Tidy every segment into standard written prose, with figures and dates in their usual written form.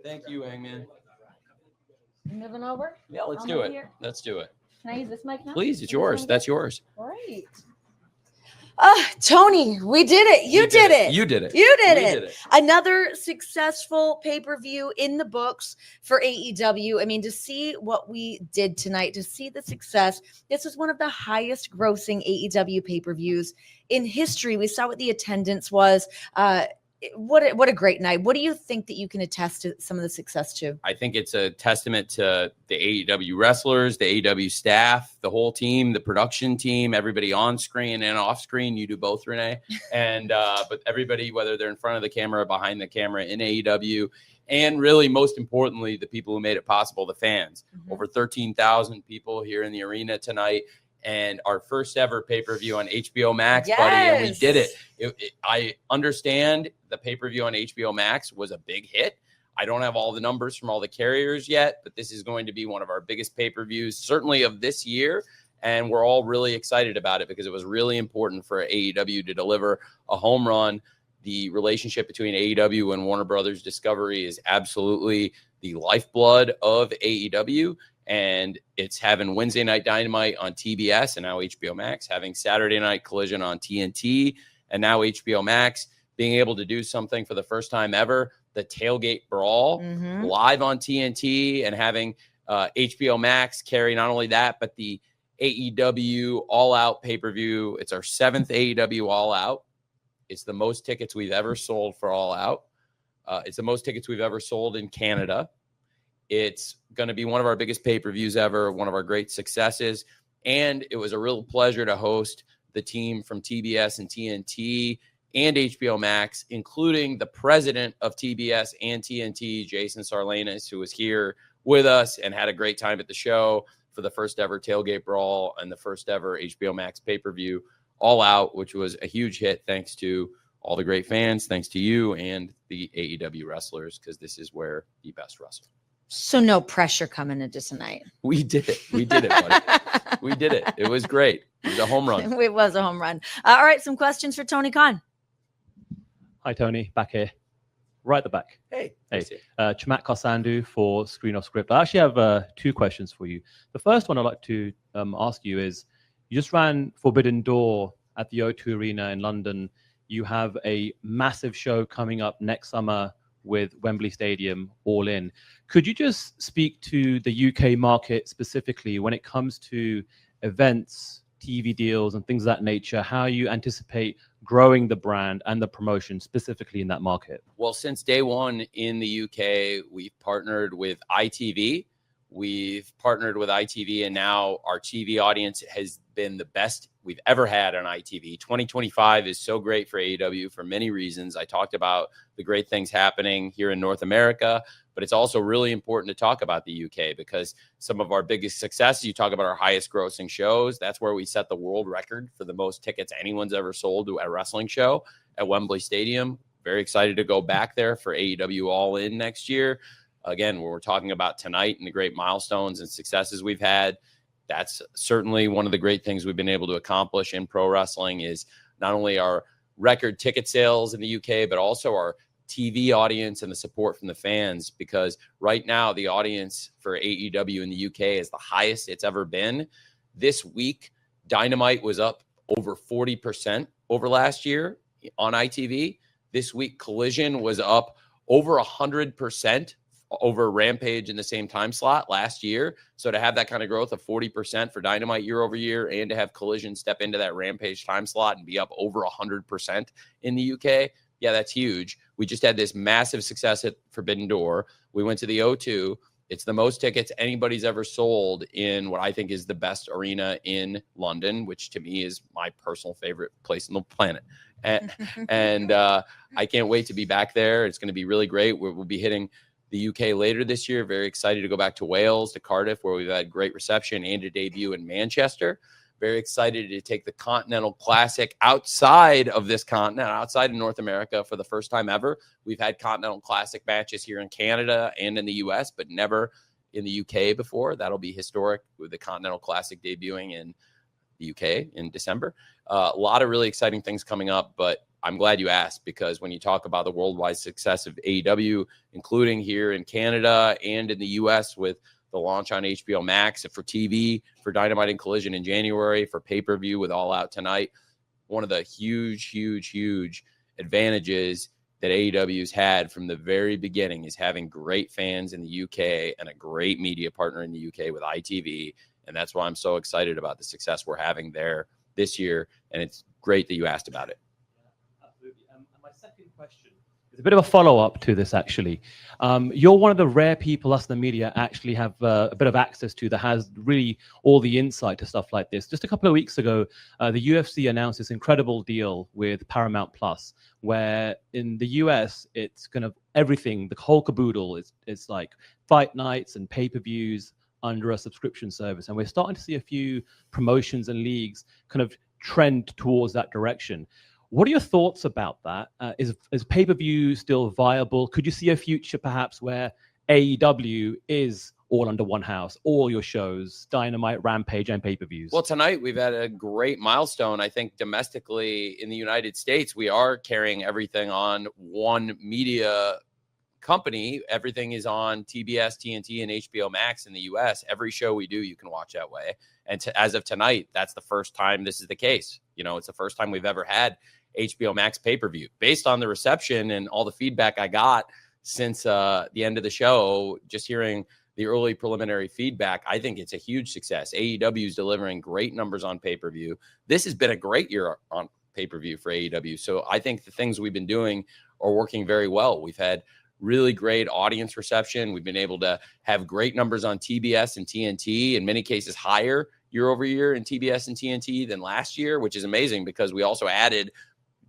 Thank you, Hangman. Moving over? Yeah, let's do it. Let's do it. Can I use this mic now? Please, it's yours. That's yours. Great. Tony, we did it. You did it. You did it. You did it. Another successful pay-per-view in the books for AEW. I mean, to see what we did tonight, to see the success, this was one of the highest grossing AEW pay-per-views in history. We saw what the attendance was. What a great night. What do you think that you can attest to some of the success to? I think it's a testament to the AEW wrestlers, the AEW staff, the whole team, the production team, everybody on screen and off screen. You do both, Renee. And but everybody, whether they're in front of the camera or behind the camera in AEW, and really most importantly, the people who made it possible, the fans. Over 13,000 people here in the arena tonight. And our first ever pay-per-view on HBO Max, buddy, and we did it. I understand the pay-per-view on HBO Max was a big hit. I don't have all the numbers from all the carriers yet, but this is going to be one of our biggest pay-per-views, certainly of this year. And we're all really excited about it because it was really important for AEW to deliver a home run. The relationship between AEW and Warner Brothers Discovery is absolutely the lifeblood of AEW. And it's having Wednesday Night Dynamite on TBS and now HBO Max, having Saturday Night Collision on TNT and now HBO Max, being able to do something for the first time ever, the Tailgate Brawl live on TNT, and having HBO Max carry not only that, but the AEW All Out pay-per-view. It's our 7th AEW All Out. It's the most tickets we've ever sold for All Out. It's the most tickets we've ever sold in Canada. It's going to be one of our biggest pay-per-views ever, one of our great successes. And it was a real pleasure to host the team from TBS and TNT and HBO Max, including the president of TBS and TNT, Jason Sarlanis, who was here with us and had a great time at the show for the first ever Tailgate Brawl and the first ever HBO Max pay-per-view All Out, which was a huge hit thanks to all the great fans, thanks to you and the AEW wrestlers, because this is where the best wrestle. So no pressure coming into tonight. We did it. We did it, buddy. We did it. It was great. It was a home run. It was a home run. All right, some questions for Tony Khan. Hi, Tony. Back here. Right at the back. Hey. Chamat Kosandu for Screen Off Script. I actually have 2 questions for you. The first one I'd like to ask you is, you just ran Forbidden Door at the O2 Arena in London. You have a massive show coming up next summer with Wembley Stadium all in. Could you just speak to the UK market specifically when it comes to events, TV deals, and things of that nature, how you anticipate growing the brand and the promotion specifically in that market? Well, since day one in the UK, we've partnered with ITV. We've partnered with ITV, and now our TV audience has been the best we've ever had on ITV. 2025 is so great for AEW for many reasons. I talked about the great things happening here in North America, but it's also really important to talk about the UK because some of our biggest successes, you talk about our highest grossing shows, that's where we set the world record for the most tickets anyone's ever sold to a wrestling show at Wembley Stadium. Very excited to go back there for AEW All In next year. Again, when we're talking about tonight and the great milestones and successes we've had, that's certainly one of the great things we've been able to accomplish in pro wrestling is not only our record ticket sales in the UK, but also our TV audience and the support from the fans, because right now the audience for AEW in the UK is the highest it's ever been. This week, Dynamite was up over 40% over last year on ITV. This week, Collision was up over 100% over Rampage in the same time slot last year. So to have that kind of growth of 40% for Dynamite year over year, and to have Collision step into that Rampage time slot and be up over 100% in the UK, yeah, that's huge. We just had this massive success at Forbidden Door. We went to the O2. It's the most tickets anybody's ever sold in what I think is the best arena in London, which to me is my personal favorite place on the planet. And I can't wait to be back there. It's going to be really great. We'll be hitting the UK later this year. Very excited to go back to Wales, to Cardiff, where we've had great reception, and a debut in Manchester. Very excited to take the Continental Classic outside of this continent, outside of North America for the first time ever. We've had Continental Classic matches here in Canada and in the US, but never in the UK before. That'll be historic with the Continental Classic debuting in the UK in December. A lot of really exciting things coming up, but I'm glad you asked, because when you talk about the worldwide success of AEW, including here in Canada and in the US with the launch on HBO Max, for TV, for Dynamite and Collision in January, for pay-per-view with All Out tonight, one of the huge advantages that AEW's had from the very beginning is having great fans in the UK and a great media partner in the UK with ITV. And that's why I'm so excited about the success we're having there this year. And it's great that you asked about it. Yeah, absolutely. And my second question is a bit of a follow-up to this, actually. You're one of the rare people us in the media actually have a bit of access to, that has really all the insight to stuff like this. Just a couple of weeks ago, the UFC announced this incredible deal with Paramount Plus, where in the US, it's kind of everything, the whole caboodle. It's like fight nights and pay-per-views under a subscription service. And we're starting to see a few promotions and leagues kind of trend towards that direction. What are your thoughts about that? Is pay-per-view still viable? Could you see a future perhaps where AEW is all under one house, all your shows, Dynamite, Rampage, and pay-per-views? Well, tonight we've had a great milestone. I think domestically in the United States, we are carrying everything on one media company. Everything is on TBS, TNT, and HBO Max in the US. Every show we do, you can watch that way. And as of tonight, that's the first time this is the case. It's the first time we've ever had HBO Max pay-per-view. Based on the reception and all the feedback I got since the end of the show, just hearing the early preliminary feedback, I think it's a huge success. AEW is delivering great numbers on pay-per-view. This has been a great year on pay-per-view for AEW. So I think the things we've been doing are working very well. We've had really great audience reception. We've been able to have great numbers on TBS and TNT, in many cases higher year over year in TBS and TNT than last year, which is amazing because we also added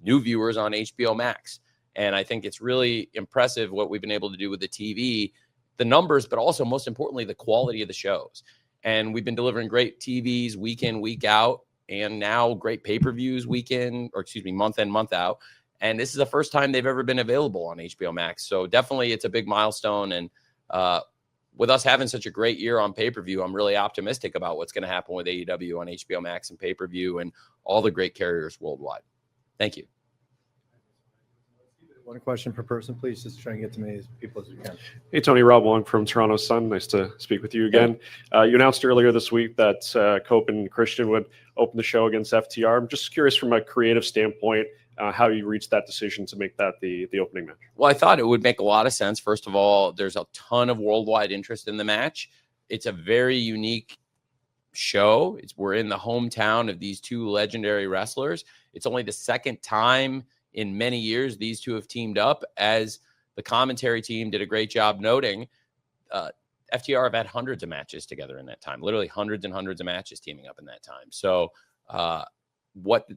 new viewers on HBO Max. And I think it's really impressive what we've been able to do with the TV, the numbers, but also most importantly, the quality of the shows. And we've been delivering great TVs week in, week out, and now great pay-per-views month in, month out. And this is the first time they've ever been available on HBO Max. So definitely it's a big milestone. And with us having such a great year on pay-per-view, I'm really optimistic about what's going to happen with AEW on HBO Max and pay-per-view and all the great carriers worldwide. Thank you. One question per person, please. Just try and get to many people as we can. Hey, Tony, Rob Wong from Toronto Sun. Nice to speak with you again. You announced earlier this week that Cope and Christian would open the show against FTR. I'm just curious from a creative standpoint, how you reached that decision to make that the opening match. Well, I thought it would make a lot of sense. First of all, there's a ton of worldwide interest in the match. It's a very unique show. We're in the hometown of these two legendary wrestlers. It's only the second time in many years these two have teamed up. As the commentary team did a great job noting, FTR have had hundreds of matches together in that time, literally hundreds and hundreds of matches teaming up in that time. So what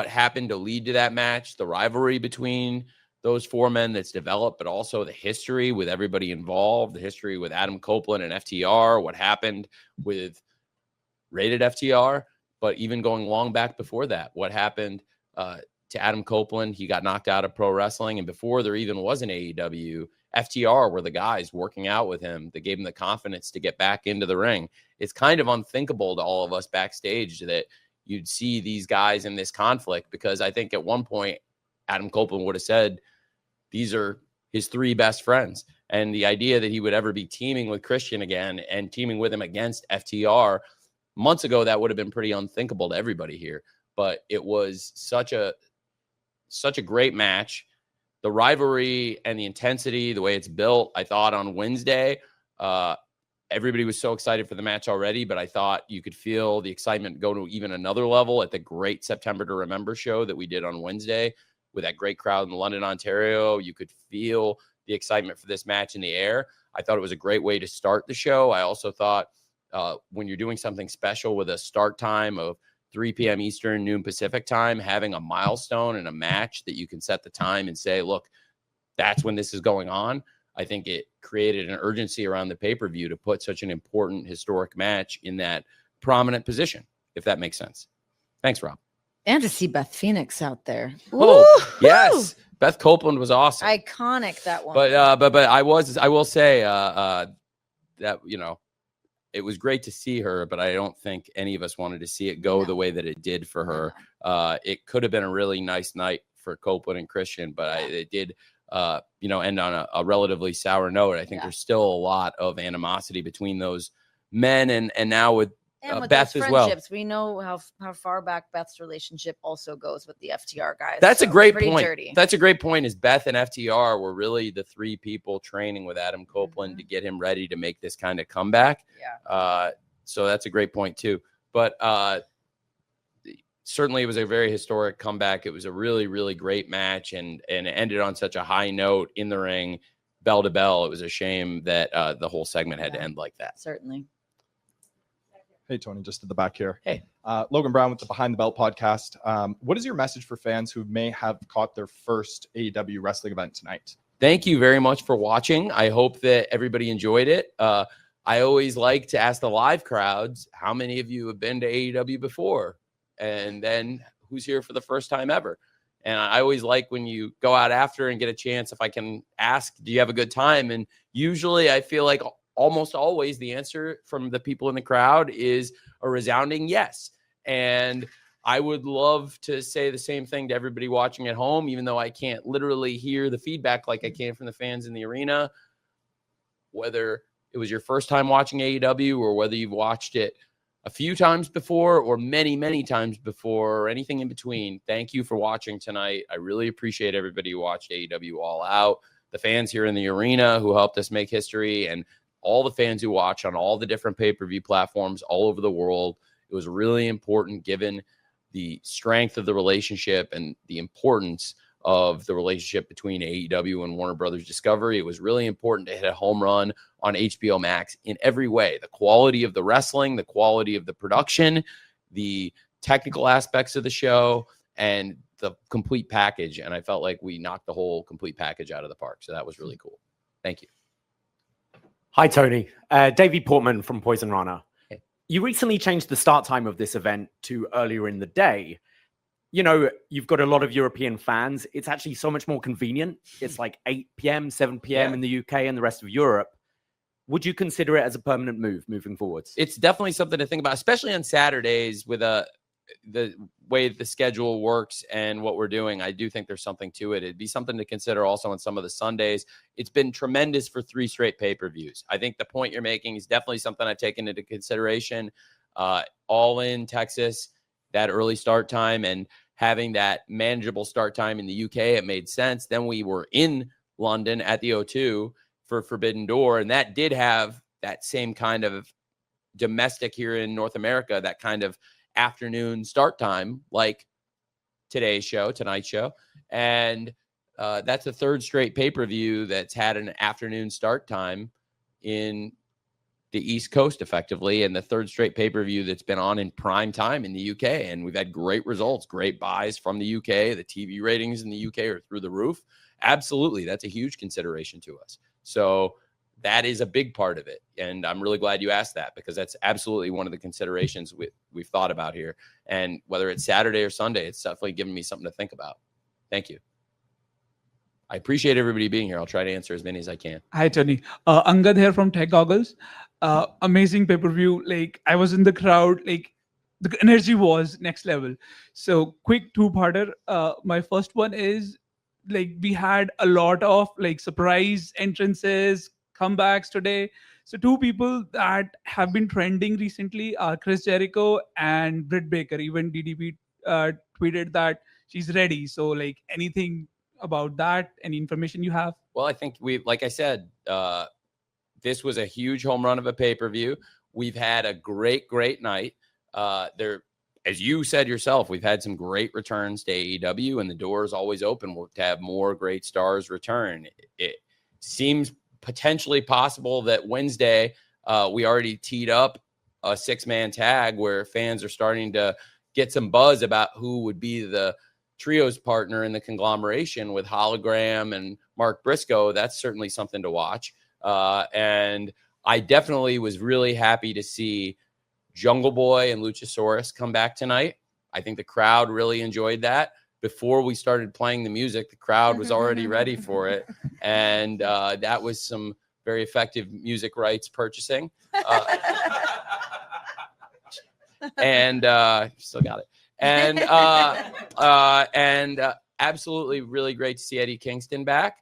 happened to lead to that match, the rivalry between those four men that's developed, but also the history with everybody involved, the history with Adam Copeland and FTR, what happened with Rated FTR, but even going long back before that, what happened to Adam Copeland. He got knocked out of pro wrestling, and before there even was an AEW, FTR were the guys working out with him that gave him the confidence to get back into the ring. It's kind of unthinkable to all of us backstage that you'd see these guys in this conflict, because I think at one point Adam Copeland would have said these are his three best friends. And the idea that he would ever be teaming with Christian again and teaming with him against FTR months ago, that would have been pretty unthinkable to everybody here. But it was such a great match. The rivalry and the intensity, the way it's built, I thought on Wednesday, everybody was so excited for the match already, but I thought you could feel the excitement go to even another level at the great September to Remember show that we did on Wednesday with that great crowd in London, Ontario. You could feel the excitement for this match in the air. I thought it was a great way to start the show. I also thought when you're doing something special with a start time of 3 p.m. Eastern, noon Pacific time, having a milestone and a match that you can set the time and say, look, that's when this is going on. I think it created an urgency around the pay-per-view to put such an important historic match in that prominent position, if that makes sense. Thanks, Rob. And to see Beth Phoenix out there. Oh, yes. Beth Copeland was awesome. Iconic, that one. But I will say that, it was great to see her, but I don't think any of us wanted to see it go the way that it did for her. It could have been a really nice night for Copeland and Christian, but it did, end on a relatively sour note. I think there's still a lot of animosity between those men and now with Beth as well. We know how far back Beth's relationship also goes with the FTR guys. That's a great point. Dirty. That's a great point. Is Beth and FTR were really the three people training with Adam Copeland to get him ready to make this kind of comeback. Yeah. So that's a great point too. But certainly it was a very historic comeback. It was a really, really great match, and it ended on such a high note in the ring, bell to bell. It was a shame that the whole segment had to end like that. Certainly. Hey, Tony, just at the back here. Hey. Logan Brown with the Behind the Belt podcast. What is your message for fans who may have caught their first AEW wrestling event tonight? Thank you very much for watching. I hope that everybody enjoyed it. I always like to ask the live crowds, how many of you have been to AEW before? And then who's here for the first time ever? And I always like when you go out after and get a chance, if I can ask, do you have a good time? And usually I feel like almost always the answer from the people in the crowd is a resounding yes. And I would love to say the same thing to everybody watching at home, even though I can't literally hear the feedback like I can from the fans in the arena. Whether it was your first time watching AEW or whether you've watched it a few times before or many, many times before or anything in between, thank you for watching tonight. I really appreciate everybody who watched AEW All Out, the fans here in the arena who helped us make history, and all the fans who watch on all the different pay-per-view platforms all over the world. It was really important, given the strength of the relationship and the importance of the relationship between AEW and Warner Brothers Discovery. It was really important to hit a home run on HBO Max in every way. The quality of the wrestling, the quality of the production, the technical aspects of the show, and the complete package. And I felt like we knocked the whole complete package out of the park. So that was really cool. Thank you. Hi, Tony. Davey Portman from Poison Runner. Hey. You recently changed the start time of this event to earlier in the day. You know, you've got a lot of European fans. It's actually so much more convenient. It's like 8 p.m., 7 p.m. in the UK and the rest of Europe. Would you consider it as a permanent move moving forwards? It's definitely something to think about, especially on Saturdays with the way the schedule works and what we're doing. I do think there's something to it. It'd be something to consider also on some of the Sundays. It's been tremendous for 3 straight pay-per-views. I think the point you're making is definitely something I've taken into consideration. All in Texas, that early start time and having that manageable start time in the UK, it made sense. Then we were in London at the O2 for Forbidden Door, and that did have that same kind of domestic here in North America, that kind of afternoon start time like tonight's show. And that's the 3rd straight pay-per-view that's had an afternoon start time in the East Coast effectively, and the 3rd straight pay-per-view that's been on in prime time in the UK. And we've had great results, great buys from the UK. The TV ratings in the UK are through the roof. Absolutely. That's a huge consideration to us. So that is a big part of it. And I'm really glad you asked that, because that's absolutely one of the considerations we've thought about here. And whether it's Saturday or Sunday, it's definitely given me something to think about. Thank you. I appreciate everybody being here. I'll try to answer as many as I can. Hi, Tony. Angad here from Tech Goggles. Amazing pay-per-view. Like, I was in the crowd. Like, the energy was next level. So, quick 2-parter. My first one is, like, we had a lot of like surprise entrances, comebacks today. So 2 people that have been trending recently are Chris Jericho and Britt Baker. Even DDP tweeted that she's ready. So, like, anything about that? Any information you have? Well, I think like I said, this was a huge home run of a pay-per-view. We've had a great night. As you said yourself, we've had some great returns to AEW, and the door is always open to have more great stars return. It seems potentially possible that Wednesday we already teed up a 6-man tag where fans are starting to get some buzz about who would be the trios partner in the conglomeration with Hologram and Mark Briscoe. That's certainly something to watch. And I definitely was really happy to see Jungle Boy and Luchasaurus come back tonight. I think the crowd really enjoyed that. Before we started playing the music, the crowd was already ready for it. And that was some very effective music rights purchasing. and still got it. And absolutely really great to see Eddie Kingston back.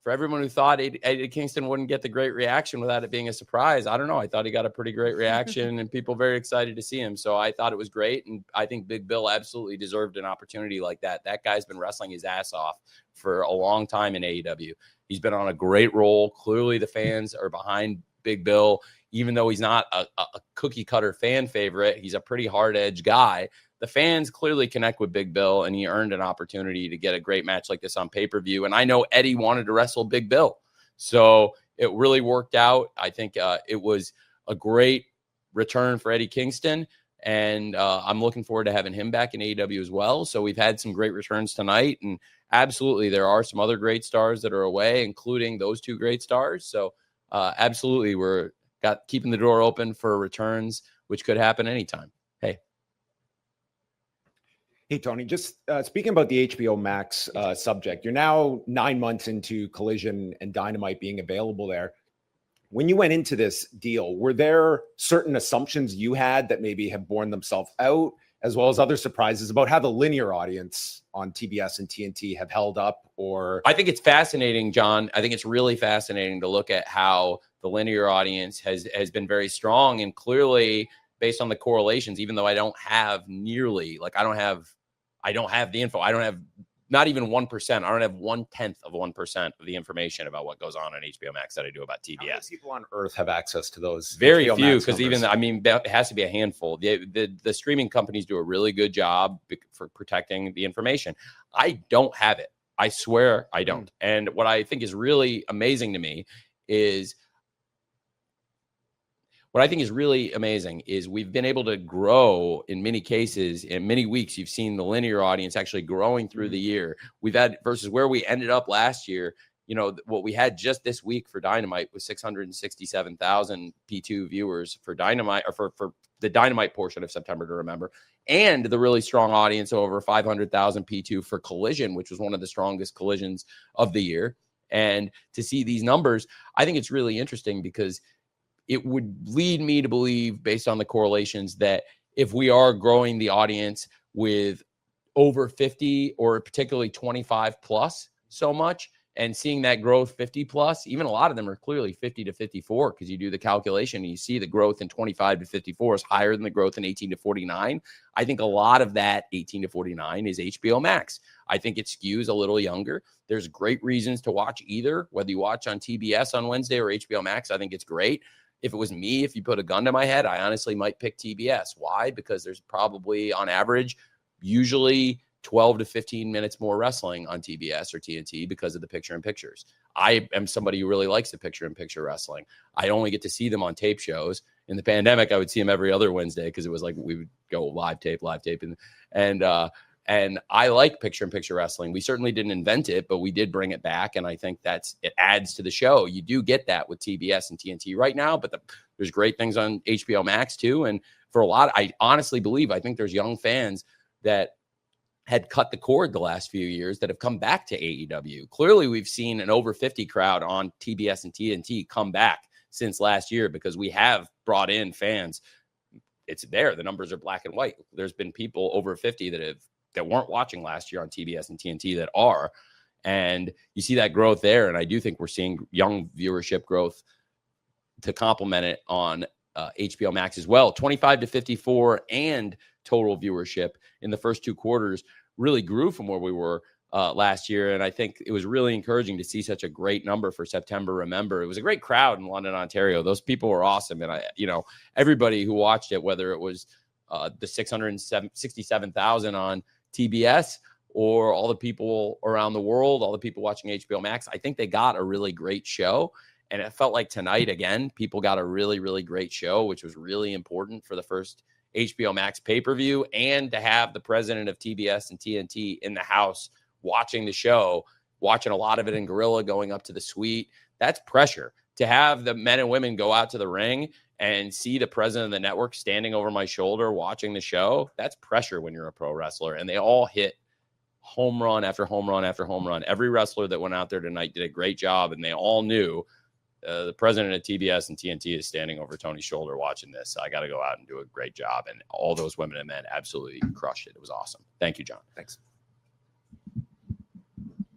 For everyone who thought Eddie Kingston wouldn't get the great reaction without it being a surprise, I don't know. I thought he got a pretty great reaction and people very excited to see him. So I thought it was great. And I think Big Bill absolutely deserved an opportunity like that. That guy's been wrestling his ass off for a long time in AEW. He's been on a great roll. Clearly the fans are behind Big Bill, even though he's not a cookie cutter fan favorite. He's a pretty hard edge guy. The fans clearly connect with Big Bill, and he earned an opportunity to get a great match like this on pay-per-view. And I know Eddie wanted to wrestle Big Bill, so it really worked out. I think it was a great return for Eddie Kingston, and I'm looking forward to having him back in AEW as well. So we've had some great returns tonight, and absolutely there are some other great stars that are away, including those two great stars. So absolutely we're keeping the door open for returns, which could happen anytime. Hey, Tony, just speaking about the HBO Max subject, you're now 9 months into Collision and Dynamite being available there. When you went into this deal, were there certain assumptions you had that maybe have borne themselves out, as well as other surprises about how the linear audience on TBS and TNT have held up? Or I think it's fascinating, John. I think it's really fascinating to look at how the linear audience has been very strong, and clearly based on the correlations, even though I don't have nearly, like I don't have the info. I don't have not even 1%. I don't have 1/10 of 1% of the information about what goes on HBO Max that I do about TBS. how many people on Earth have access to those? Very HBO few, Max because numbers? it has to be a handful. The streaming companies do a really good job for protecting the information. I don't have it. I swear I don't. And what I think is really amazing to me is we've been able to grow in many cases. In many weeks, you've seen the linear audience actually growing through the year. We've had versus where we ended up last year. You know, what we had just this week for Dynamite was 667,000 P2 viewers for Dynamite, or for the Dynamite portion of September to Remember, and the really strong audience over 500,000 P2 for Collision, which was one of the strongest collisions of the year. And to see these numbers, I think it's really interesting because it would lead me to believe, based on the correlations, that if we are growing the audience with over 50 or particularly 25 plus so much, and seeing that growth 50 plus, even a lot of them are clearly 50 to 54, because you do the calculation and you see the growth in 25 to 54 is higher than the growth in 18 to 49. I think a lot of that 18 to 49 is HBO Max. I think it skews a little younger. There's great reasons to watch either, whether you watch on TBS on Wednesday or HBO Max. I think it's great. If it was me, if you put a gun to my head, I honestly might pick TBS. Why? Because there's probably, on average, usually 12 to 15 minutes more wrestling on TBS or TNT because of the picture-in-pictures. I am somebody who really likes the picture-in-picture wrestling. I only get to see them on tape shows. In the pandemic, I would see them every other Wednesday because it was like we would go live tape, and I like picture-in-picture wrestling. We certainly didn't invent it, but we did bring it back, and I think it adds to the show. You do get that with TBS and TNT right now, but there's great things on HBO Max too. And for a lot, I honestly believe, I think there's young fans that had cut the cord the last few years that have come back to AEW. Clearly, we've seen an over 50 crowd on TBS and TNT come back since last year because we have brought in fans. It's there. The numbers are black and white. There's been people over 50 that weren't watching last year on TBS and TNT that are. And you see that growth there. And I do think we're seeing young viewership growth to complement it on HBO Max as well. 25 to 54 and total viewership in the first two quarters really grew from where we were last year. And I think it was really encouraging to see such a great number for September. Remember, it was a great crowd in London, Ontario. Those people were awesome. And everybody who watched it, whether it was the 667,000 on TBS or all the people around the world, all the people watching HBO Max, I think they got a really great show. And it felt like tonight, again, people got a really, really great show, which was really important for the first HBO Max pay-per-view, and to have the president of TBS and TNT in the house watching the show, watching a lot of it in Gorilla, going up to the suite. That's pressure. To have the men and women go out to the ring and see the president of the network standing over my shoulder watching the show, that's pressure when you're a pro wrestler. And they all hit home run after home run after home run. Every wrestler that went out there tonight did a great job, and they all knew the president of TBS and TNT is standing over Tony's shoulder watching this. So I got to go out and do a great job. And all those women and men absolutely crushed it. It was awesome. Thank you, John. Thanks.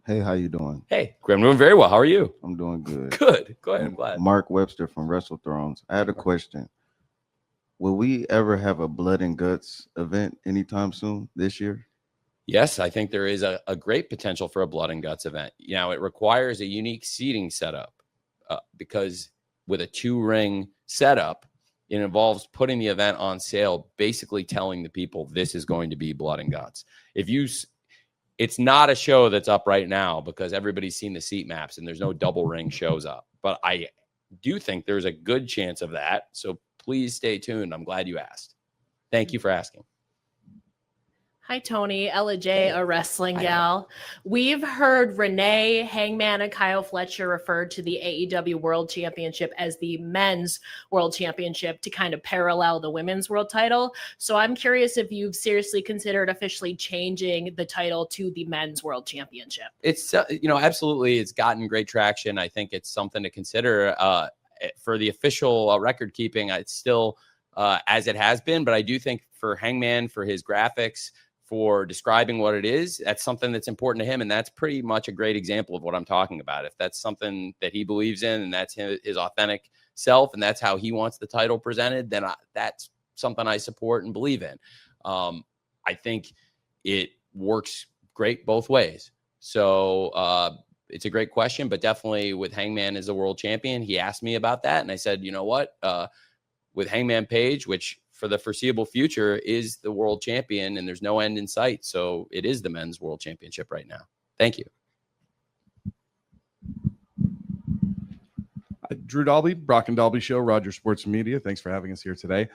Hey, how you doing? Hey, I'm doing very well. How are you? I'm doing good. Good. Go ahead. I'm glad. Mark Webster from Wrestle Thrones. I had a question. Will we ever have a blood and guts event anytime soon this year? Yes, I think there is a great potential for a blood and guts event. It requires a unique seating setup because with a 2-ring setup, it involves putting the event on sale, basically telling the people this is going to be blood and guts. It's not a show that's up right now because everybody's seen the seat maps and there's no double ring shows up. But I do think there's a good chance of that. So please stay tuned. I'm glad you asked. Thank you for asking. Hi, Tony. Ella J, a wrestling gal. We've heard Renee, Hangman, and Kyle Fletcher referred to the AEW World Championship as the men's World Championship to kind of parallel the women's world title. So I'm curious if you've seriously considered officially changing the title to the men's World Championship. It's, absolutely. It's gotten great traction. I think it's something to consider for the official record keeping. It's still as it has been, but I do think for Hangman, for his graphics, for describing what it is, that's something that's important to him. And that's pretty much a great example of what I'm talking about. If that's something that he believes in and that's his authentic self and that's how he wants the title presented, then that's something I support and believe in. I think it works great both ways. So it's a great question, but definitely with Hangman as the world champion, he asked me about that. And I said, you know what, with Hangman Page, which for the foreseeable future is the world champion and there's no end in sight. So it is the men's world championship right now. Thank you. Drew Dalby, Brock and Dalby Show, Rogers Sports Media. Thanks for having us here today.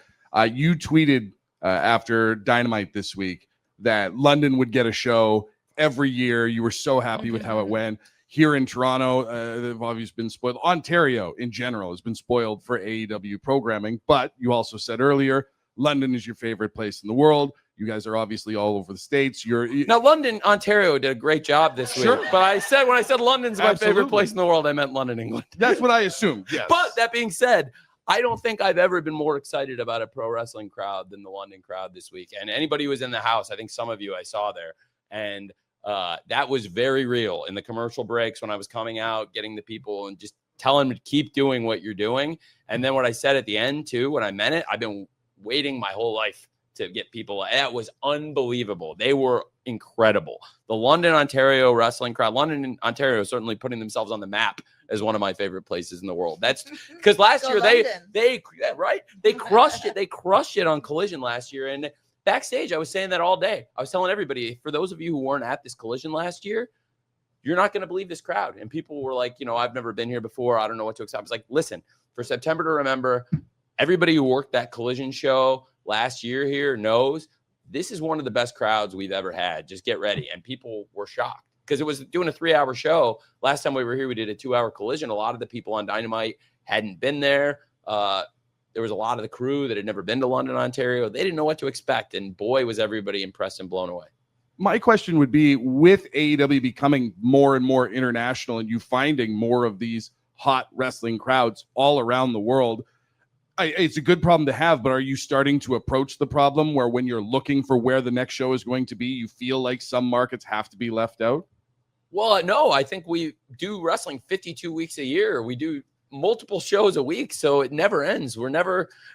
You tweeted after Dynamite this week that London would get a show every year. You were so happy with how it went. Here in Toronto, they've obviously been spoiled. Ontario in general has been spoiled for AEW programming. But you also said earlier, London is your favorite place in the world. You guys are obviously all over the States. Now, London, Ontario did a great job this week. But when I said London's my favorite place in the world, I meant London, England. That's what I assumed. Yes. But that being said, I don't think I've ever been more excited about a pro wrestling crowd than the London crowd this week. And anybody who was in the house, I think some of you I saw there. And that was very real in the commercial breaks when I was coming out, getting the people and just telling them to keep doing what you're doing. And then what I said at the end too, when I meant it, I've been waiting my whole life to get people. That was unbelievable. They were incredible. The London, Ontario wrestling crowd, London and Ontario certainly putting themselves on the map as one of my favorite places in the world. That's because last year they crushed it. They crushed it on Collision last year. And backstage, I was saying that all day. I was telling everybody, for those of you who weren't at this Collision last year, you're not going to believe this crowd. And people were like, I've never been here before. I don't know what to expect. I was like, listen, for September to Remember, everybody who worked that Collision show last year here knows this is one of the best crowds we've ever had. Just get ready. And people were shocked because it was doing a 3-hour show. Last time we were here, we did a 2-hour Collision. A lot of the people on Dynamite hadn't been there. There was a lot of the crew that had never been to London, Ontario. They didn't know what to expect. And boy, was everybody impressed and blown away. My question would be, with AEW becoming more and more international and you finding more of these hot wrestling crowds all around the world, it's a good problem to have, but are you starting to approach the problem where when you're looking for where the next show is going to be, you feel like some markets have to be left out? Well, no, I think we do wrestling 52 weeks a year. We do multiple shows a week, so it never ends.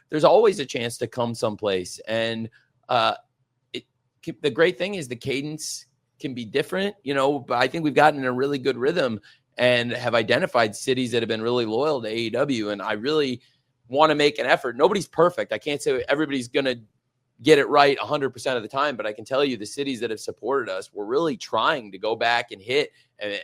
There's always a chance to come someplace. And the great thing is the cadence can be different, but I think we've gotten in a really good rhythm and have identified cities that have been really loyal to AEW. And I really want to make an effort. Nobody's perfect. I can't say everybody's going to get it right 100% of the time, but I can tell you the cities that have supported us, we're really trying to go back and hit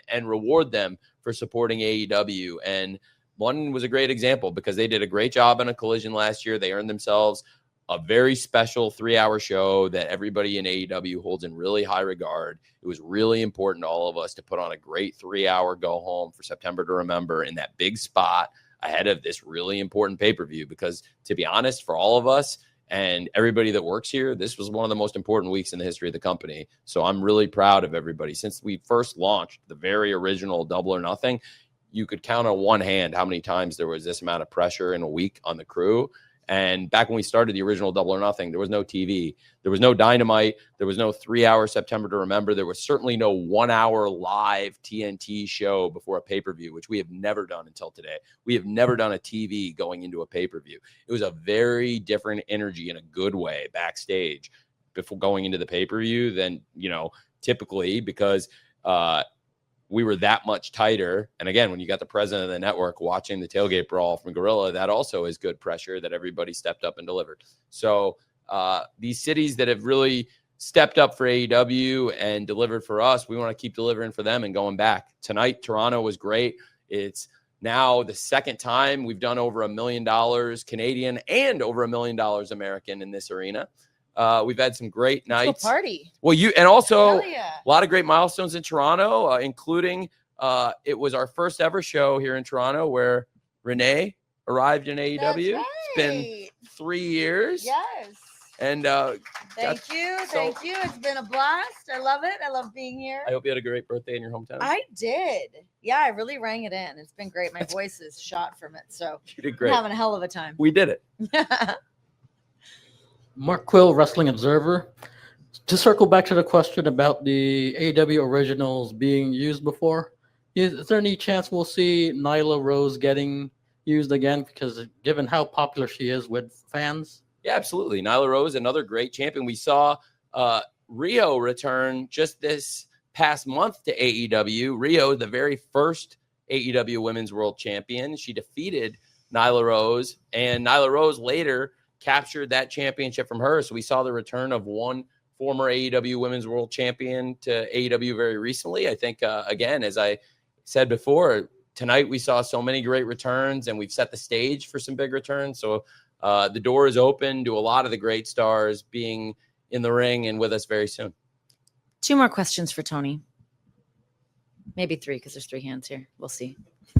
and reward them for supporting AEW. And London was a great example because they did a great job on a Collision last year. They earned themselves a very special 3-hour show that everybody in AEW holds in really high regard. It was really important to all of us to put on a great 3-hour go home for September to Remember in that big spot ahead of this really important pay-per-view. Because to be honest, for all of us and everybody that works here, this was one of the most important weeks in the history of the company. So I'm really proud of everybody. Since we first launched the very original Double or Nothing, you could count on one hand how many times there was this amount of pressure in a week on the crew. And back when we started the original Double or Nothing, there was no TV. There was no Dynamite. There was no 3-hour September to Remember. There was certainly no 1-hour live TNT show before a pay-per-view, which we have never done until today. We have never done a TV going into a pay-per-view. It was a very different energy in a good way backstage before going into the pay-per-view than, typically, because we were that much tighter. And again, when you got the president of the network watching the tailgate brawl from Gorilla, that also is good pressure that everybody stepped up and delivered. So these cities that have really stepped up for AEW and delivered for us, we want to keep delivering for them and going back. Tonight, Toronto was great. It's now the second time we've done over $1 million Canadian and over $1 million American in this arena. We've had some great nights. Party. Well, and also yeah. a lot of great milestones in Toronto, including it was our first ever show here in Toronto where Renee arrived in AEW. That's right. It's been 3 years. Yes. And Thank you. It's been a blast. I love it. I love being here. I hope you had a great birthday in your hometown. I did. Yeah, I really rang it in. It's been great. My voice is shot from it. So You did great. I'm having a hell of a time. We did it. Mark Quill, Wrestling Observer. To circle back to the question about the AEW originals being used before, is there any chance we'll see Nyla Rose getting used again? Because given how popular she is with fans. Yeah, absolutely. Nyla Rose, another great champion. We saw Rio return just this past month to AEW. Rio, the very first AEW Women's World Champion. She defeated Nyla Rose, and Nyla Rose later captured that championship from her. So we saw the return of one former AEW Women's World Champion to AEW very recently. I think, again, as I said before, tonight we saw so many great returns, and we've set the stage for some big returns. So the door is open to a lot of the great stars being in the ring and with us very soon. 2 more questions for Tony. Maybe 3, because there's 3 hands here. We'll see.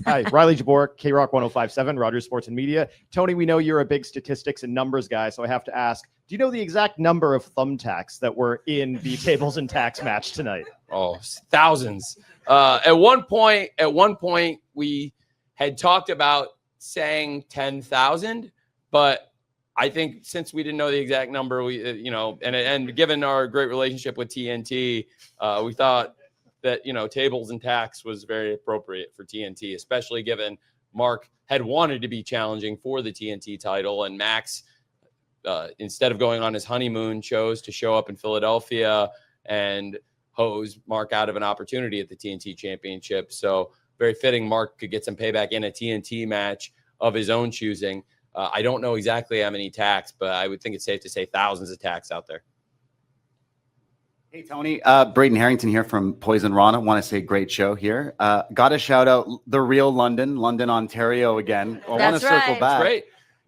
Hi, Riley Jabor, K-Rock 1057, Rogers Sports and Media. Tony, we know you're a big statistics and numbers guy, so I have to ask, do you know the exact number of thumbtacks that were in the tables and tacks match tonight? Oh, thousands. At one point, we had talked about saying 10,000, but I think since we didn't know the exact number, and given our great relationship with TNT, we thought that, tables and tacks was very appropriate for TNT, especially given Mark had wanted to be challenging for the TNT title, and Max, instead of going on his honeymoon, chose to show up in Philadelphia and hose Mark out of an opportunity at the TNT Championship. So very fitting Mark could get some payback in a TNT match of his own choosing. I don't know exactly how many tacks, but I would think it's safe to say thousands of tacks out there. Hey, Tony. Braden Harrington here from Poison Rana. Want to say great show here. Got to shout out the real London, Ontario again. I want to circle back. Great.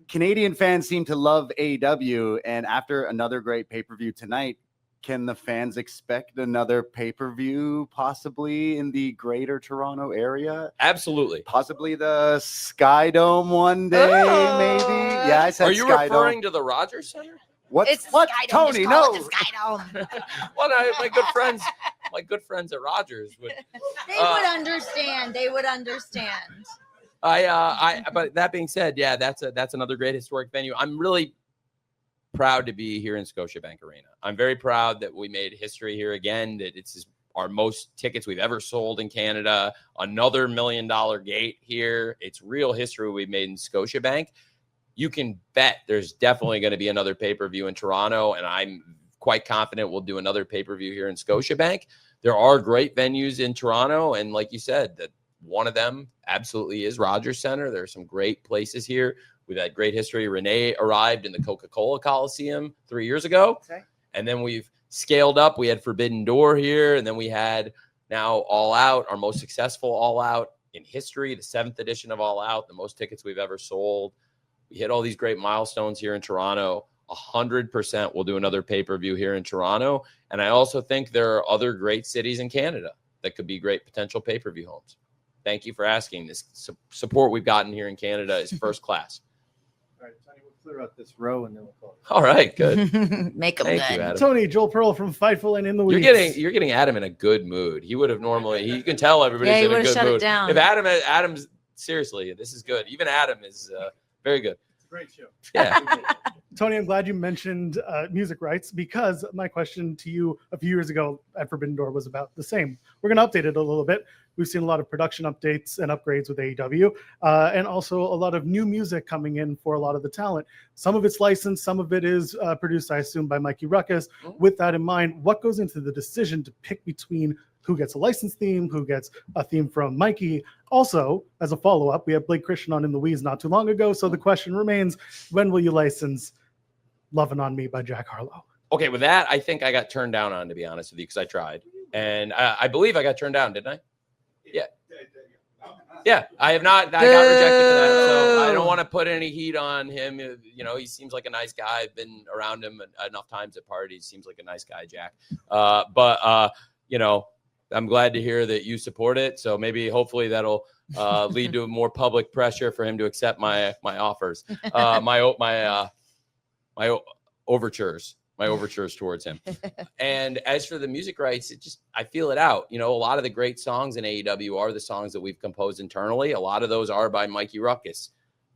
Canadian fans seem to love AEW, and after another great pay-per-view tonight, can the fans expect another pay-per-view possibly in the greater Toronto area? Absolutely. Possibly the Sky Dome one day, maybe? Yeah, I said Are you Sky referring Dome. to the Rogers Center? What? It's What? the Sky Dome. Tony, Just call no. it the Sky Dome. My good friends at Rogers would. They would understand. They would understand. But that being said, yeah, that's another great historic venue. I'm really proud to be here in Scotiabank Arena. I'm very proud that we made history here again, that it's our most tickets we've ever sold in Canada, another $1 million gate here. It's real history we've made in Scotiabank. You can bet there's definitely going to be another pay-per-view in Toronto, and I'm quite confident we'll do another pay-per-view here in Scotiabank. There are great venues in Toronto, and like you said, that one of them absolutely is Rogers Center. There are some great places here. We've had great history. Renee arrived in the Coca-Cola Coliseum 3 years ago. Okay. And then we've scaled up. We had Forbidden Door here. And then we had now All Out, our most successful All Out in history, the 7th edition of All Out, the most tickets we've ever sold. We hit all these great milestones here in Toronto. 100% we'll do another pay-per-view here in Toronto. And I also think there are other great cities in Canada that could be great potential pay-per-view homes. Thank you for asking. This support we've gotten here in Canada is first class. All right, Tony, we'll clear out this row and then we'll call it. All right, good. Make them Thank good. you, Adam. Tony, Joel Pearl from Fightful and in the You're Weeds. getting Adam in a good mood. He would have normally. You can tell everybody's Yeah, he in a would've good shut it mood. down. If Adam's seriously, this is good. Even Adam is very good. It's a great show. Yeah. Tony, I'm glad you mentioned music rights, because my question to you a few years ago at Forbidden Door was about the same. We're going to update it a little bit. We've seen a lot of production updates and upgrades with AEW, and also a lot of new music coming in for a lot of the talent. Some of it's licensed, some of it is produced, I assume, by Mikey Ruckus. With that in mind, what goes into the decision to pick between who gets a licensed theme, who gets a theme from Mikey? Also, as a follow-up, we had Blake Christian on In the Weeds not too long ago, so the question remains, when will you license Lovin' on Me by Jack Harlow? Okay, with that, I think I got turned down on, to be honest with you, because I tried. And I believe I got turned down, didn't I? Yeah. Yeah, I have not. I got rejected for that, so I don't want to put any heat on him. You know, he seems like a nice guy. I've been around him enough times at parties. Seems like a nice guy, Jack. But you know, I'm glad to hear that you support it. So maybe, hopefully, that'll lead to more public pressure for him to accept my offers, my overtures towards him. And as for the music rights, I feel it out. You know, a lot of the great songs in AEW are the songs that we've composed internally. A lot of those are by Mikey Ruckus.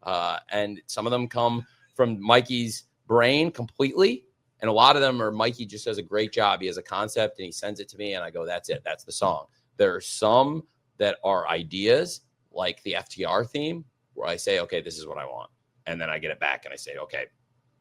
And some of them come from Mikey's brain completely. And a lot of them are Mikey just does a great job. He has a concept and he sends it to me and I go, that's it. That's the song. There are some that are ideas, like the FTR theme, where I say, okay, this is what I want. And then I get it back and I say, okay,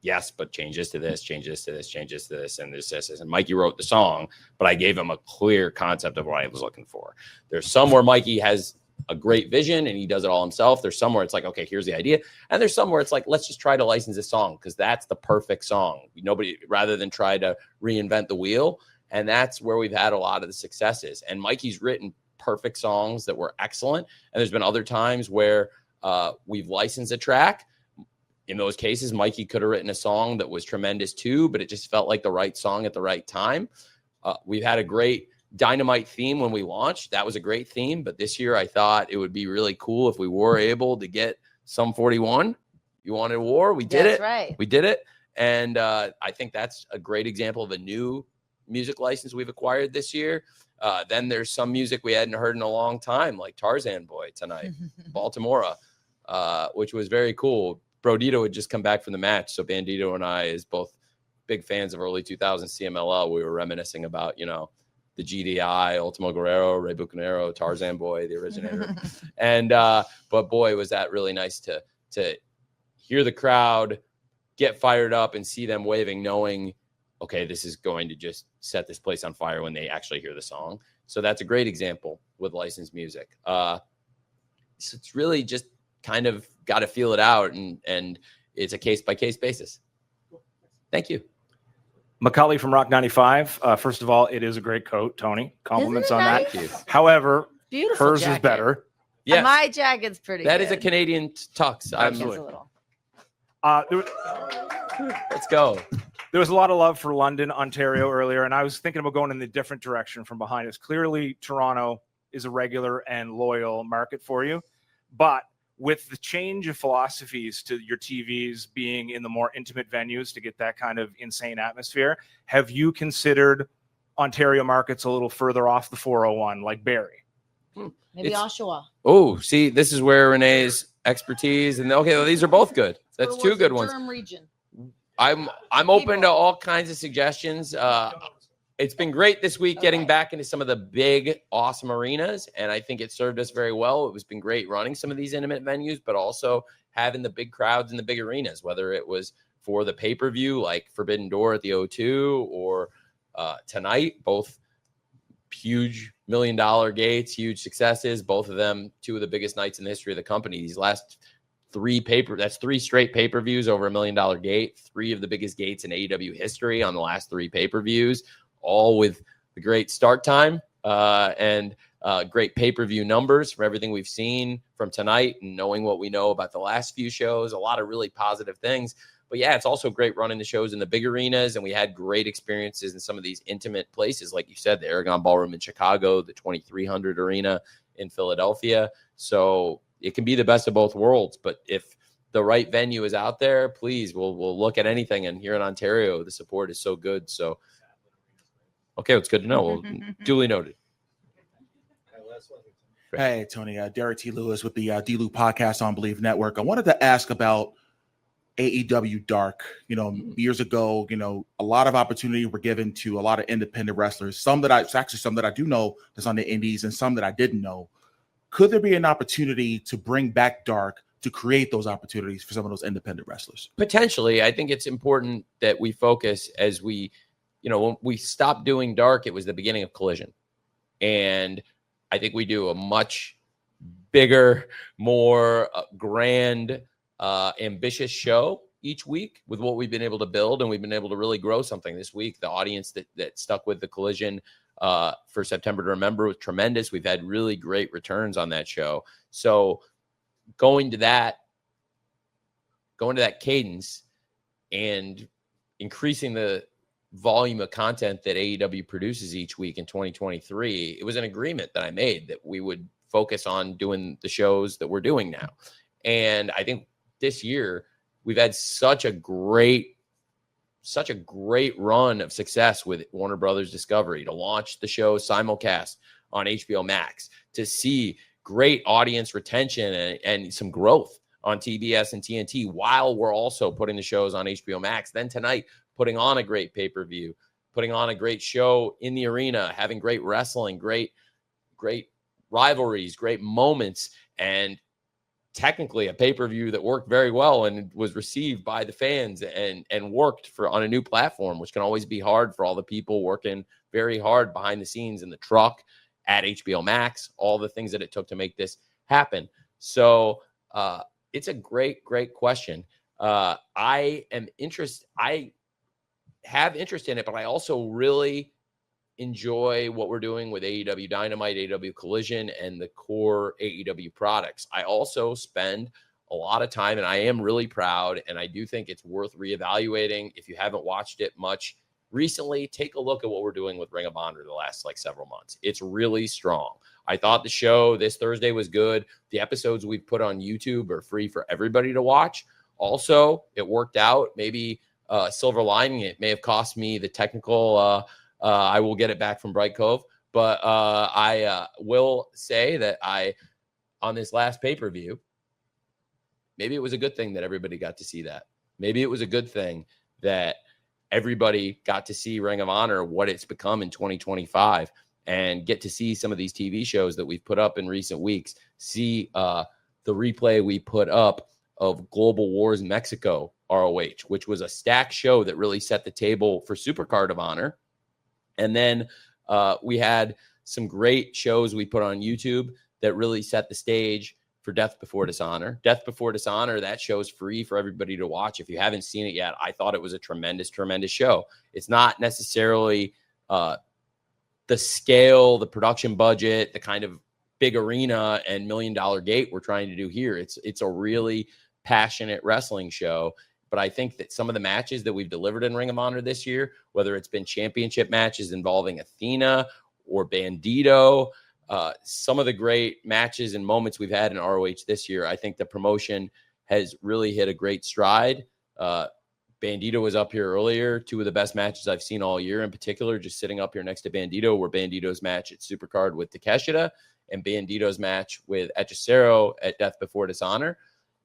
yes, but change this to this, change this to this, change this to this, and this. And Mikey wrote the song, but I gave him a clear concept of what I was looking for. There's some where Mikey has a great vision and he does it all himself. There's somewhere it's like, okay, here's the idea. And there's somewhere it's like, let's just try to license this song because that's the perfect song. Nobody, rather than try to reinvent the wheel. And that's where we've had a lot of the successes. And Mikey's written perfect songs that were excellent. And there's been other times where we've licensed a track. In those cases, Mikey could have written a song that was tremendous too, but it just felt like the right song at the right time. We've had a great Dynamite theme when we launched. That was a great theme, but this year I thought it would be really cool if we were able to get Sum 41. You wanted war? We did That's it. right. We did it. And I think that's a great example of a new music license we've acquired this year. Then there's some music we hadn't heard in a long time, like Tarzan Boy tonight, Baltimora, which was very cool. Brodito had just come back from the match. So Bandito and I, as both big fans of early 2000s CMLL, we were reminiscing about, you know, the GDI, Ultimo Guerrero, Rey Bucanero, Tarzan Boy, the originator. And, but boy, was that really nice to hear the crowd get fired up and see them waving, knowing, okay, this is going to just set this place on fire when they actually hear the song. So that's a great example with licensed music. So it's really just kind of got to feel it out, and it's a case-by-case basis. Thank you. Macaulay from Rock 95. First of all, it is a great coat, Tony. Compliments on nice? that. However, Beautiful hers jacket. is better. Yes. My jacket's pretty That good. is a Canadian tux. Absolutely. Let's go. There was a lot of love for London, Ontario earlier, and I was thinking about going in the different direction from behind us. Clearly, Toronto is a regular and loyal market for you, but with the change of philosophies to your TVs being in the more intimate venues to get that kind of insane atmosphere, have you considered Ontario markets a little further off the 401, like Barrie? Maybe Oshawa. Oh, see, this is where Renee's expertise, and okay, well, these are both good. That's two good ones. Durham region. I'm open to all kinds of suggestions. It's been great this week getting back into some of the big, awesome arenas, and I think it served us very well. It's been great running some of these intimate venues, but also having the big crowds in the big arenas, whether it was for the pay-per-view like Forbidden Door at the O2 or tonight, both huge $1 million gates, huge successes, both of them two of the biggest nights in the history of the company. These last that's three straight pay-per-views over $1 million gate, three of the biggest gates in AEW history on the last three pay-per-views, all with the great start time and great pay-per-view numbers from everything we've seen from tonight and knowing what we know about the last few shows, a lot of really positive things. But yeah, it's also great running the shows in the big arenas, and we had great experiences in some of these intimate places. Like you said, the Aragon Ballroom in Chicago, the 2300 Arena in Philadelphia. So it can be the best of both worlds. But if the right venue is out there, please, we'll look at anything. And here in Ontario, the support is so good. So, okay, it's good to know. Well, duly noted. Hey, Tony, Derek T. Lewis with the D-Lou podcast on Believe Network. I wanted to ask about AEW Dark. Years ago, a lot of opportunity were given to a lot of independent wrestlers. Some that I do know that's on the indies, and some that I didn't know. Could there be an opportunity to bring back Dark to create those opportunities for some of those independent wrestlers? Potentially. I think it's important that we focus as we, when we stopped doing Dark, it was the beginning of Collision. And I think we do a much bigger, more grand, ambitious show each week with what we've been able to build. And we've been able to really grow something this week. The audience that stuck with the Collision for September to Remember was tremendous. We've had really great returns on that show. So going to that cadence and increasing the volume of content that AEW produces each week in 2023, it was an agreement that I made that we would focus on doing the shows that we're doing now. And I think this year we've had such a great run of success with Warner Brothers Discovery to launch the show simulcast on HBO Max, to see great audience retention and some growth on TBS and TNT while we're also putting the shows on HBO Max. Then tonight, putting on a great pay-per-view, putting on a great show in the arena, having great wrestling, great rivalries, great moments, and technically a pay-per-view that worked very well and was received by the fans and worked on a new platform, which can always be hard for all the people working very hard behind the scenes in the truck at HBO Max, all the things that it took to make this happen. So it's a great question. I have interest in it, but I also really enjoy what we're doing with AEW Dynamite, AEW Collision, and the core AEW products. I also spend a lot of time, and I am really proud, and I do think it's worth reevaluating. If you haven't watched it much recently, take a look at what we're doing with Ring of Honor the last several months. It's really strong. I thought the show this Thursday was good. The episodes we've put on YouTube are free for everybody to watch. Also, it worked out. Maybe silver lining, it may have cost me the technical I will get it back from Bright Cove. But I will say that on this last pay-per-view, maybe it was a good thing that everybody got to see that. Maybe it was a good thing that everybody got to see Ring of Honor, what it's become in 2025, and get to see some of these TV shows that we've put up in recent weeks. See the replay we put up of Global Wars Mexico ROH, which was a stacked show that really set the table for Supercard of Honor. And then we had some great shows we put on YouTube that really set the stage for Death Before Dishonor. Death Before Dishonor, that show's free for everybody to watch. If you haven't seen it yet, I thought it was a tremendous show. It's not necessarily the scale, the production budget, the kind of big arena and $1 million gate we're trying to do here. It's a really passionate wrestling show. But I think that some of the matches that we've delivered in Ring of Honor this year, whether it's been championship matches involving Athena or Bandito, some of the great matches and moments we've had in ROH this year, I think the promotion has really hit a great stride. Bandito was up here earlier. Two of the best matches I've seen all year, in particular, just sitting up here next to Bandito, were Bandito's match at Supercard with Takeshita and Bandito's match with Hechicero at Death Before Dishonor.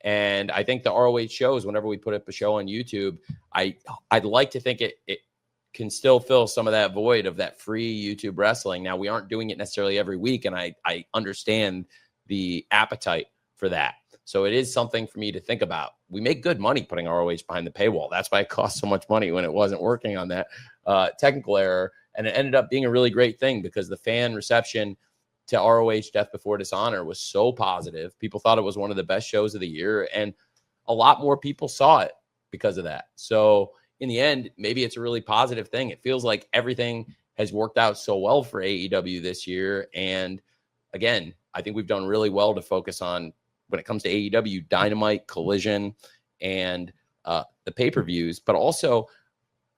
And I think the ROH shows, whenever we put up a show on YouTube, I'd like to think it can still fill some of that void of that free YouTube wrestling. Now, we aren't doing it necessarily every week, and I understand the appetite for that. So it is something for me to think about. We make good money putting ROH behind the paywall. That's why it cost so much money when it wasn't working on that technical error. And it ended up being a really great thing because the fan reception to ROH Death Before Dishonor was so positive. People thought it was one of the best shows of the year, and a lot more people saw it because of that. So in the end, maybe it's a really positive thing. It feels like everything has worked out so well for AEW this year. And again, I think we've done really well to focus on, when it comes to AEW, Dynamite, Collision, and the pay-per-views, but also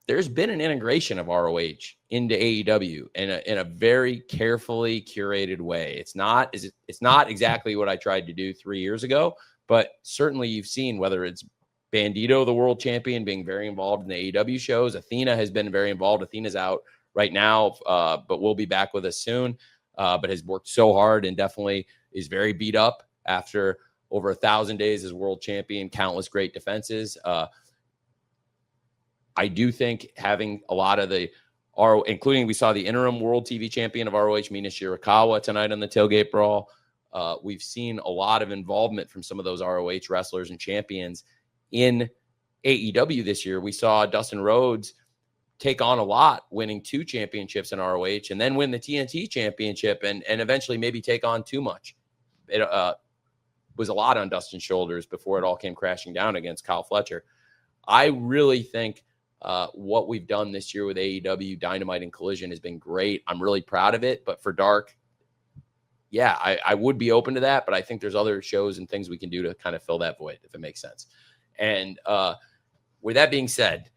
there's been an integration of ROH into AEW in a very carefully curated way. It's not exactly what I tried to do 3 years ago, But certainly you've seen whether it's Bandito, the world champion, being very involved in the AEW shows. Athena has been very involved. Athena's out right now, but will be back with us soon, but has worked so hard and definitely is very beat up after over 1,000 days as world champion, countless great defenses. I do think having a lot of the including we saw the interim world TV champion of ROH, Mina Shirakawa, tonight on the Tailgate Brawl. We've seen a lot of involvement from some of those ROH wrestlers and champions in AEW this year. We saw Dustin Rhodes take on a lot, winning 2 championships in ROH, and then win the TNT championship and eventually maybe take on too much. It was a lot on Dustin's shoulders before it all came crashing down against Kyle Fletcher. I really think what we've done this year with AEW, Dynamite, and Collision has been great. I'm really proud of it. But for Dark, yeah, I would be open to that. But I think there's other shows and things we can do to kind of fill that void, if it makes sense. And with that being said,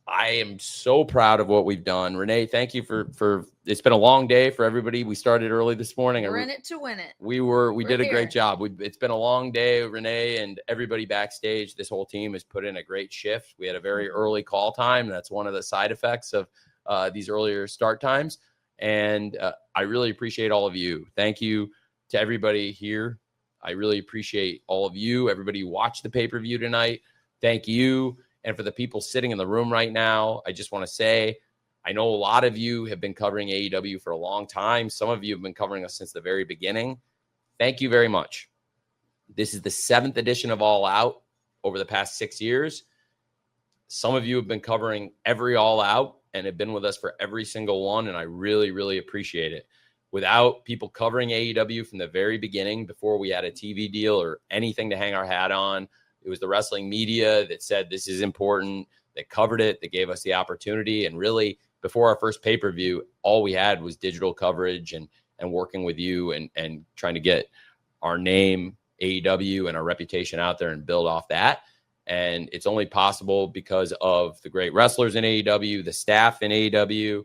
I am so proud of what we've done. Renee, thank you for it's been a long day for everybody. We started early this morning. We're in it to win it. We did a great job. It's been a long day. Renee and everybody backstage, this whole team has put in a great shift. We had a very early call time. That's one of the side effects of these earlier start times. And I really appreciate all of you. Thank you to everybody here. I really appreciate all of you, everybody who watched the pay-per-view tonight. Thank you. And for the people sitting in the room right now, I just want to say, I know a lot of you have been covering AEW for a long time. Some of you have been covering us since the very beginning. Thank you very much. This is the 7th edition of All Out over the past 6 years. Some of you have been covering every All Out and have been with us for every single one, and I really, really appreciate it. Without people covering AEW from the very beginning, before we had a TV deal or anything to hang our hat on, it was the wrestling media that said this is important, that covered it, that gave us the opportunity. And really, before our first pay-per-view, all we had was digital coverage and working with you and trying to get our name, AEW, and our reputation out there and build off that. And it's only possible because of the great wrestlers in AEW, the staff in AEW,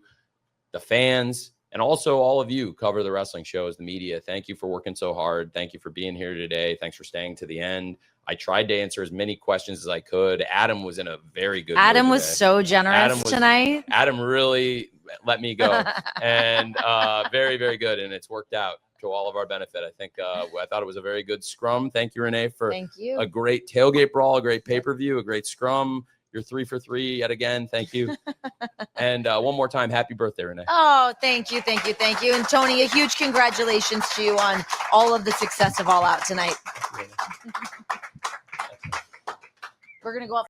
the fans, and also all of you cover the wrestling shows, the media. Thank you for working so hard. Thank you for being here today. Thanks for staying to the end. I tried to answer as many questions as I could. Adam was in a very good mood Adam was today. so generous tonight. Adam really let me go. And very, very good. And it's worked out to all of our benefit. I think I thought it was a very good scrum. Thank you, Renee, for a great tailgate brawl, a great pay-per-view, a great scrum. You're 3 for 3 yet again. Thank you. And one more time, happy birthday, Renee. Oh, thank you. And Tony, a huge congratulations to you on all of the success of All Out tonight. We're going to go up.